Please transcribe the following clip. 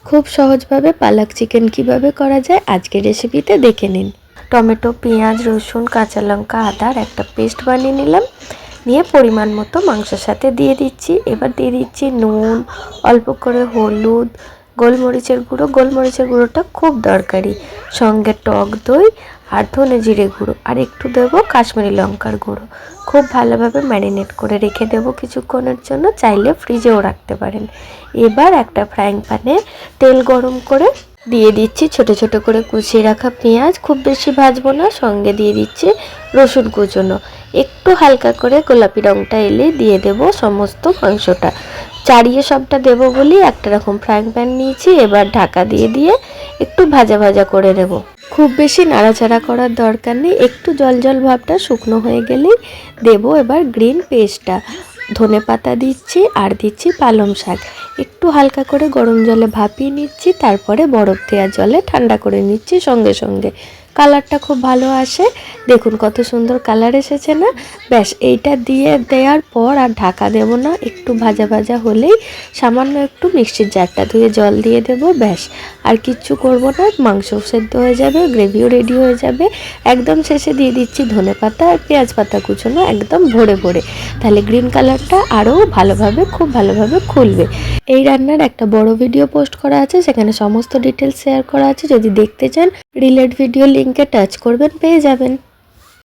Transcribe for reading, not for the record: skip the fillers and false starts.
খুব সহজভাবে পালক চিকেন কিভাবে করা যায় আজকের রেসিপিতে দেখে নিন। টমেটো, পেঁয়াজ, রসুন, কাঁচা লঙ্কা, আদার একটা পেস্ট বানিয়ে নিলাম। নিয়ে পরিমাণ মতো মাংসের সাথে দিয়ে দিচ্ছি। এবার দিয়ে দিচ্ছি নুন, অল্প করে হলুদ, গোলমরিচের গুঁড়ো। গোলমরিচের গুঁড়োটা খুব দরকারি। সঙ্গে টক দই আর ধনে জিরে গুঁড়ো, আর একটু দেবো কাশ্মীরি লঙ্কার গুঁড়ো। খুব ভালোভাবে ম্যারিনেট করে রেখে দেবো কিছুক্ষণের জন্য, চাইলে ফ্রিজেও রাখতে পারেন। এবার একটা ফ্রাইং প্যানে তেল গরম করে দিয়ে দিচ্ছি ছোট ছোট করে কুচিয়ে রাখা পেঁয়াজ। খুব বেশি ভাজবো না। সঙ্গে দিয়ে দিচ্ছি রসুন কুচনো। একটু হালকা করে গোলাপি রঙটা এলে দিয়ে দেব সমস্ত মাংসটা। চাড়িয়ে সবটা দেবো বলি একটা রকম ফ্রাইং প্যান নিয়েছি। এবার ঢাকা দিয়ে দিয়ে একটু ভাজা ভাজা করে নেব। খুব বেশি নাড়াচাড়া করার দরকার নেই। একটু জল জল ভাবটা শুকনো হয়ে গেলেই দেবো এবার গ্রিন পেস্টটা। ধনে পাতা দিচ্ছি আর দিচ্ছি পালং শাক। একটু হালকা করে গরম জলে ভাপিয়ে নিচ্ছি, তারপরে বরফ দেওয়া জলে ঠান্ডা করে নিচ্ছি সঙ্গে সঙ্গে। কালারটা খুব ভালো আসে। দেখুন কত সুন্দর কালার এসেছে না? ব্যাস এইটা দিয়ে দেওয়ার পর আর ঢাকা দেব না। একটু ভাজা ভাজা হলেই সামান্য একটু মিক্সির জারটা ধুয়ে জল দিয়ে দেব। ব্যাস আর কিচ্ছু করব না। মাংস সেদ্ধ হয়ে যাবে, গ্রেভিও রেডি হয়ে যাবে। একদম শেষে দিয়ে দিচ্ছি ধনে পাতা আর পেঁয়াজ পাতা কুচোনো একদম ভরে ভরে। তাহলে গ্রিন কালারটা আরও ভালোভাবে খুব ভালোভাবে খুলবে। এই রান্নার একটা বড় ভিডিও পোস্ট করা আছে, সেখানে সমস্ত ডিটেলস শেয়ার করা আছে। যদি দেখতে চান রিলেট ভিডিও লিঙ্কে টাচ করবেন, পেয়ে যাবেন।